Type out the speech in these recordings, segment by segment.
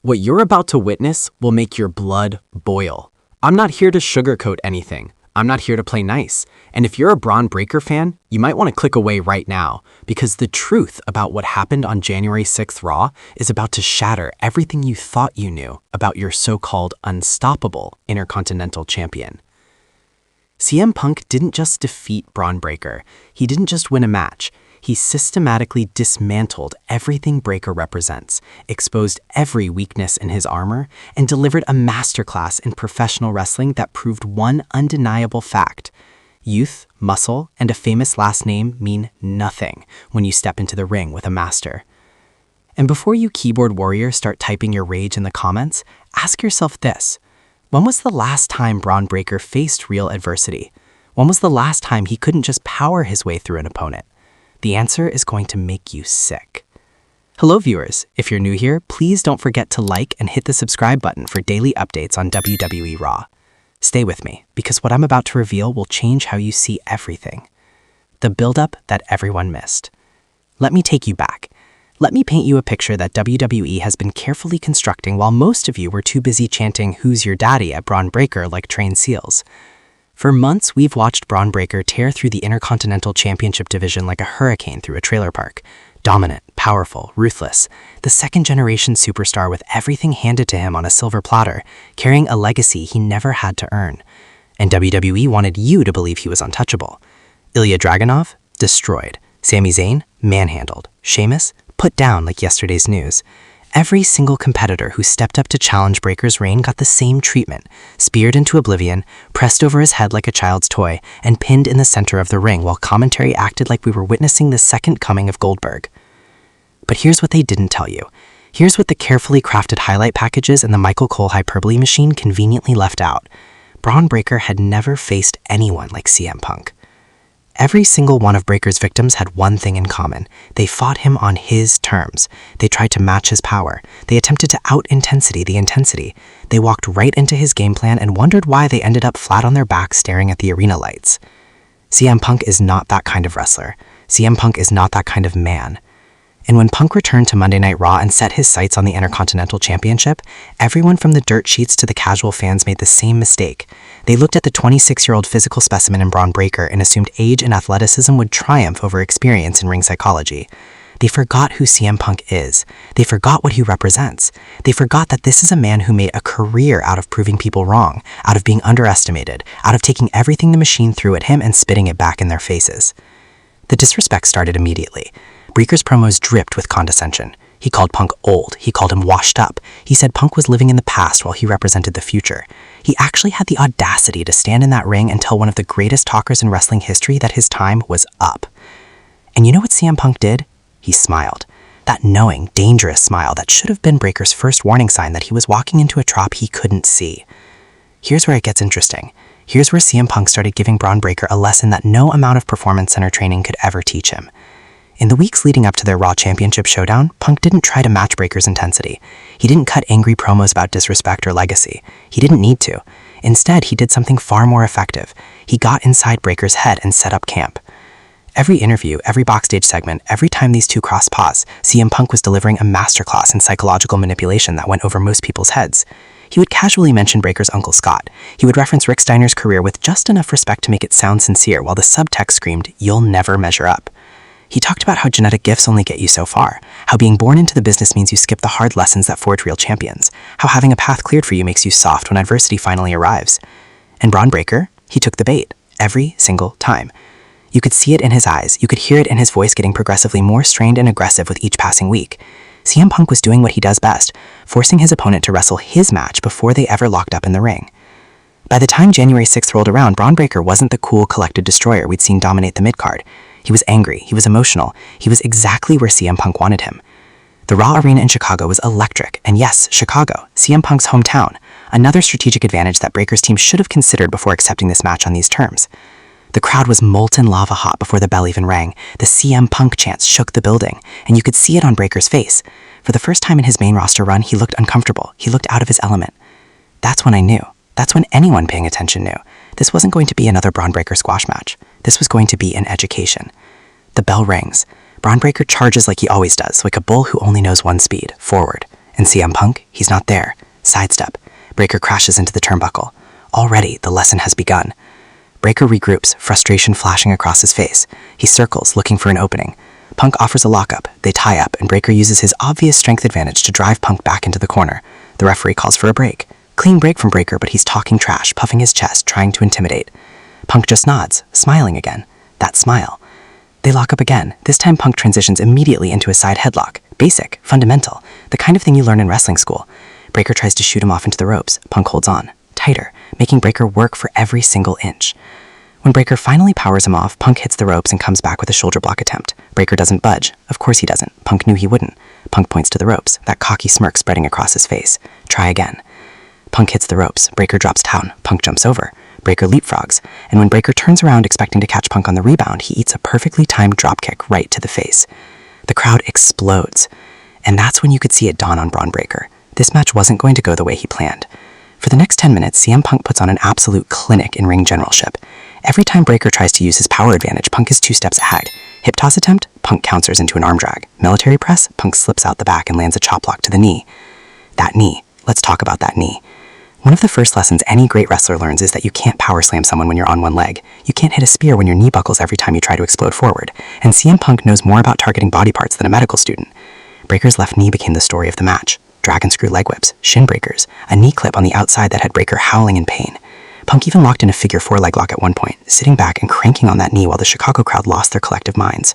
What you're about to witness will make your blood boil. I'm not here to sugarcoat anything. I'm not here to play nice. And if you're a Bron Breakker fan, you might want to click away right now, because the truth about what happened on January 6th Raw is about to shatter everything you thought you knew about your so-called unstoppable Intercontinental Champion. CM Punk didn't just defeat Bron Breakker. He didn't just win a match. He systematically dismantled everything Breakker represents, exposed every weakness in his armor, and delivered a masterclass in professional wrestling that proved one undeniable fact. Youth, muscle, and a famous last name mean nothing when you step into the ring with a master. And before you keyboard warrior start typing your rage in the comments, ask yourself this. When was the last time Bron Breakker faced real adversity? When was the last time he couldn't just power his way through an opponent? The answer is going to make you sick. Hello viewers, if you're new here, please don't forget to like and hit the subscribe button for daily updates on WWE Raw. Stay with me, because what I'm about to reveal will change how you see everything. The build-up that everyone missed. Let me take you back. Let me paint you a picture that WWE has been carefully constructing while most of you were too busy chanting "Who's your daddy" at Bron Breakker like trained seals. For months, we've watched Bron Breakker tear through the Intercontinental Championship division like a hurricane through a trailer park. Dominant, powerful, ruthless, the second-generation superstar with everything handed to him on a silver platter, carrying a legacy he never had to earn. And WWE wanted you to believe he was untouchable. Ilya Dragunov? Destroyed. Sami Zayn? Manhandled. Sheamus? Put down like yesterday's news. Every single competitor who stepped up to challenge Breakker's reign got the same treatment, speared into oblivion, pressed over his head like a child's toy, and pinned in the center of the ring while commentary acted like we were witnessing the second coming of Goldberg. But here's what they didn't tell you. Here's what the carefully crafted highlight packages and the Michael Cole hyperbole machine conveniently left out. Bron Breakker had never faced anyone like CM Punk. Every single one of Breakker's victims had one thing in common. They fought him on his terms. They tried to match his power. They attempted to out-intensity the intensity. They walked right into his game plan and wondered why they ended up flat on their backs staring at the arena lights. CM Punk is not that kind of wrestler. CM Punk is not that kind of man. And when Punk returned to Monday Night Raw and set his sights on the Intercontinental Championship, everyone from the dirt sheets to the casual fans made the same mistake. They looked at the 26-year-old physical specimen in Bron Breakker and assumed age and athleticism would triumph over experience in ring psychology. They forgot who CM Punk is. They forgot what he represents. They forgot that this is a man who made a career out of proving people wrong, out of being underestimated, out of taking everything the machine threw at him and spitting it back in their faces. The disrespect started immediately. Breakker's promos dripped with condescension. He called Punk old. He called him washed up. He said Punk was living in the past while he represented the future. He actually had the audacity to stand in that ring and tell one of the greatest talkers in wrestling history that his time was up. And you know what CM Punk did? He smiled. That knowing, dangerous smile that should have been Breakker's first warning sign that he was walking into a trap he couldn't see. Here's where it gets interesting. Here's where CM Punk started giving Bron Breakker a lesson that no amount of performance center training could ever teach him. In the weeks leading up to their Raw Championship showdown, Punk didn't try to match Breakker's intensity. He didn't cut angry promos about disrespect or legacy. He didn't need to. Instead, he did something far more effective. He got inside Breakker's head and set up camp. Every interview, every backstage segment, every time these two crossed paths, CM Punk was delivering a masterclass in psychological manipulation that went over most people's heads. He would casually mention Breakker's Uncle Scott. He would reference Rick Steiner's career with just enough respect to make it sound sincere, while the subtext screamed, "You'll never measure up." He talked about how genetic gifts only get you so far, how being born into the business means you skip the hard lessons that forge real champions, how having a path cleared for you makes you soft when adversity finally arrives. And Bron Breakker, he took the bait, every single time. You could see it in his eyes, you could hear it in his voice getting progressively more strained and aggressive with each passing week. CM Punk was doing what he does best, forcing his opponent to wrestle his match before they ever locked up in the ring. By the time January 6th rolled around, Bron Breakker wasn't the cool, collected destroyer we'd seen dominate the mid-card. He was angry, he was emotional, he was exactly where CM Punk wanted him. The Raw Arena in Chicago was electric, and yes, Chicago, CM Punk's hometown, another strategic advantage that Breakker's team should have considered before accepting this match on these terms. The crowd was molten lava hot before the bell even rang. The CM Punk chants shook the building, and you could see it on Breakker's face. For the first time in his main roster run, he looked uncomfortable, he looked out of his element. That's when I knew. That's when anyone paying attention knew. This wasn't going to be another Bron Breakker squash match. This was going to be an education. The bell rings. Bron Breakker charges like he always does, like a bull who only knows one speed, forward. And CM Punk, he's not there. Sidestep. Breakker crashes into the turnbuckle. Already, the lesson has begun. Breakker regroups, frustration flashing across his face. He circles, looking for an opening. Punk offers a lockup. They tie up, and Breakker uses his obvious strength advantage to drive Punk back into the corner. The referee calls for a break. Clean break from Breakker, but he's talking trash, puffing his chest, trying to intimidate. Punk just nods, smiling again. That smile. They lock up again. This time Punk transitions immediately into a side headlock. Basic, fundamental, the kind of thing you learn in wrestling school. Breakker tries to shoot him off into the ropes. Punk holds on, tighter, making Breakker work for every single inch. When Breakker finally powers him off, Punk hits the ropes and comes back with a shoulder block attempt. Breakker doesn't budge. Of course he doesn't. Punk knew he wouldn't. Punk points to the ropes, that cocky smirk spreading across his face. Try again. Punk hits the ropes. Breakker drops down. Punk jumps over. Breakker leapfrogs, and when Breakker turns around expecting to catch Punk on the rebound, he eats a perfectly timed dropkick right to the face. The crowd explodes, and that's when you could see it dawn on Bron Breakker. This match wasn't going to go the way he planned. For the next 10 minutes, CM Punk puts on an absolute clinic in ring generalship. Every time Breakker tries to use his power advantage, Punk is 2 steps ahead. Hip toss attempt, Punk counters into an arm drag. Military press, Punk slips out the back and lands a chop block to the knee. That knee. Let's talk about that knee. One of the first lessons any great wrestler learns is that you can't power slam someone when you're on one leg. You can't hit a spear when your knee buckles every time you try to explode forward. And CM Punk knows more about targeting body parts than a medical student. Breakker's left knee became the story of the match. Dragon screw leg whips, shin breakers, a knee clip on the outside that had Breakker howling in pain. Punk even locked in a figure 4 leg lock at one point, sitting back and cranking on that knee while the Chicago crowd lost their collective minds.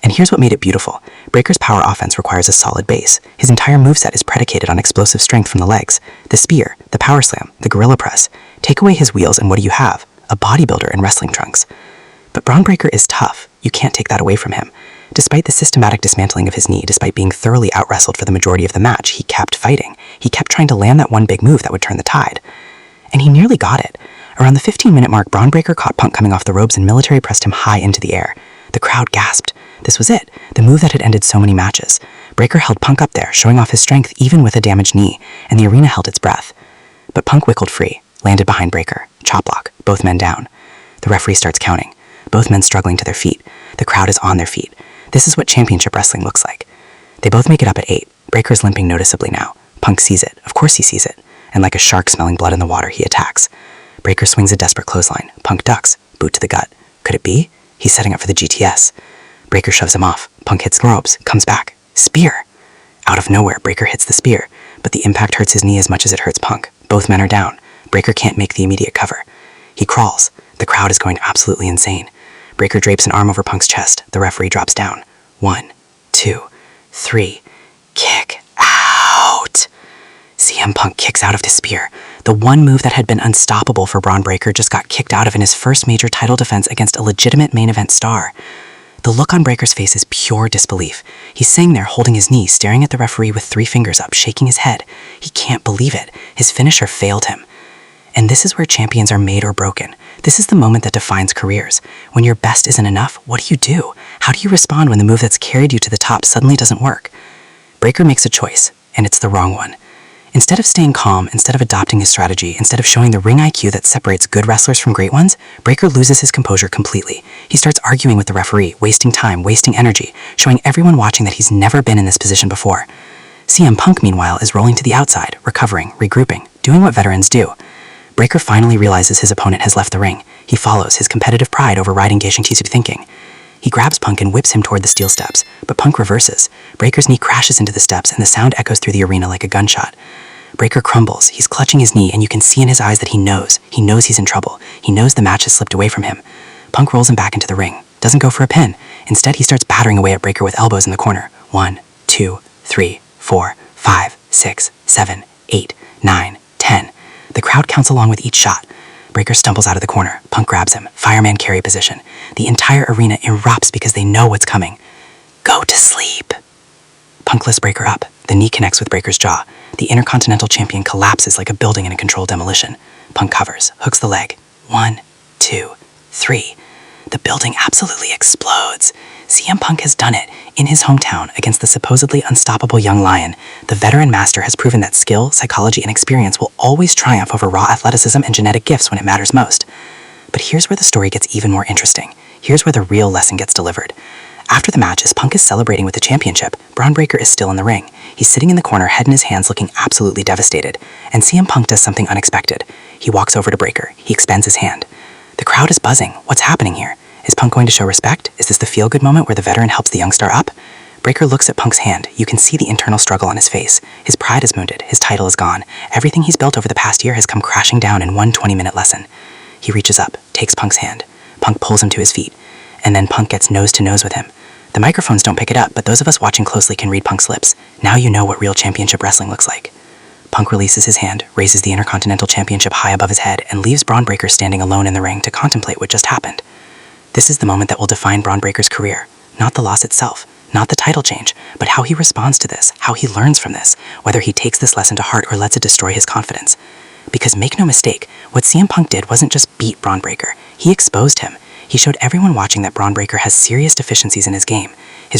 And here's what made it beautiful. Breakker's power offense requires a solid base. His entire moveset is predicated on explosive strength from the legs. The spear, the power slam, the gorilla press. Take away his wheels and what do you have? A bodybuilder in wrestling trunks. But Bron Breakker is tough. You can't take that away from him. Despite the systematic dismantling of his knee, despite being thoroughly out-wrestled for the majority of the match, he kept fighting. He kept trying to land that one big move that would turn the tide. And he nearly got it. Around the 15-minute mark, Bron Breakker caught Punk coming off the ropes and military pressed him high into the air. The crowd gasped. This was it, the move that had ended so many matches. Breakker held Punk up there, showing off his strength even with a damaged knee, and the arena held its breath. But Punk wiggled free, landed behind Breakker. Chop block, both men down. The referee starts counting, both men struggling to their feet. The crowd is on their feet. This is what championship wrestling looks like. They both make it up at 8. Breakker's limping noticeably now. Punk sees it. Of course he sees it. And like a shark smelling blood in the water, he attacks. Breakker swings a desperate clothesline. Punk ducks, boot to the gut. Could it be? He's setting up for the GTS. Breakker shoves him off. Punk hits the ropes, comes back. Spear! Out of nowhere, Breakker hits the spear, but the impact hurts his knee as much as it hurts Punk. Both men are down. Breakker can't make the immediate cover. He crawls. The crowd is going absolutely insane. Breakker drapes an arm over Punk's chest. The referee drops down. 1, 2, 3. Kick out! CM Punk kicks out of the spear. The one move that had been unstoppable for Bron Breakker just got kicked out of in his first major title defense against a legitimate main event star. The look on Breakker's face is pure disbelief. He's sitting there holding his knee, staring at the referee with 3 fingers up, shaking his head. He can't believe it. His finisher failed him. And this is where champions are made or broken. This is the moment that defines careers. When your best isn't enough, what do? How do you respond when the move that's carried you to the top suddenly doesn't work? Breakker makes a choice, and it's the wrong one. Instead of staying calm, instead of adopting his strategy, instead of showing the ring IQ that separates good wrestlers from great ones, Breakker loses his composure completely. He starts arguing with the referee, wasting time, wasting energy, showing everyone watching that he's never been in this position before. CM Punk, meanwhile, is rolling to the outside, recovering, regrouping, doing what veterans do. Breakker finally realizes his opponent has left the ring. He follows, his competitive pride overriding Geishinkishu thinking. He grabs Punk and whips him toward the steel steps, but Punk reverses. Breakker's knee crashes into the steps and the sound echoes through the arena like a gunshot. Breakker crumbles. He's clutching his knee and you can see in his eyes that he knows. He knows he's in trouble. He knows the match has slipped away from him. Punk rolls him back into the ring. Doesn't go for a pin. Instead, he starts battering away at Breakker with elbows in the corner. 1, 2, 3, 4, 5, 6, 7, 8, 9, 10. The crowd counts along with each shot. Breakker stumbles out of the corner. Punk grabs him. Fireman carry position. The entire arena erupts because they know what's coming. Go to sleep. Punk lifts Breakker up. The knee connects with Breakker's jaw. The Intercontinental Champion collapses like a building in a controlled demolition. Punk covers, hooks the leg. 1, 2, 3. The building absolutely explodes. CM Punk has done it. In his hometown, against the supposedly unstoppable young lion, the veteran master has proven that skill, psychology, and experience will always triumph over raw athleticism and genetic gifts when it matters most. But here's where the story gets even more interesting. Here's where the real lesson gets delivered. After the match, as Punk is celebrating with the championship, Bron Breakker is still in the ring. He's sitting in the corner, head in his hands, looking absolutely devastated. And CM Punk does something unexpected. He walks over to Breakker. He extends his hand. The crowd is buzzing. What's happening here? Is Punk going to show respect? Is this the feel-good moment where the veteran helps the young star up? Breakker looks at Punk's hand. You can see the internal struggle on his face. His pride is wounded. His title is gone. Everything he's built over the past year has come crashing down in one 20-minute lesson. He reaches up, takes Punk's hand. Punk pulls him to his feet. And then Punk gets nose-to-nose with him. The microphones don't pick it up, but those of us watching closely can read Punk's lips. Now you know what real championship wrestling looks like. Punk releases his hand, raises the Intercontinental Championship high above his head, and leaves Bron Breakker standing alone in the ring to contemplate what just happened. This is the moment that will define Bron Breakker's career. Not the loss itself, not the title change, but how he responds to this, how he learns from this, whether he takes this lesson to heart or lets it destroy his confidence. Because make no mistake, what CM Punk did wasn't just beat Bron Breakker, he exposed him. He showed everyone watching that Bron Breakker has serious deficiencies in his game. His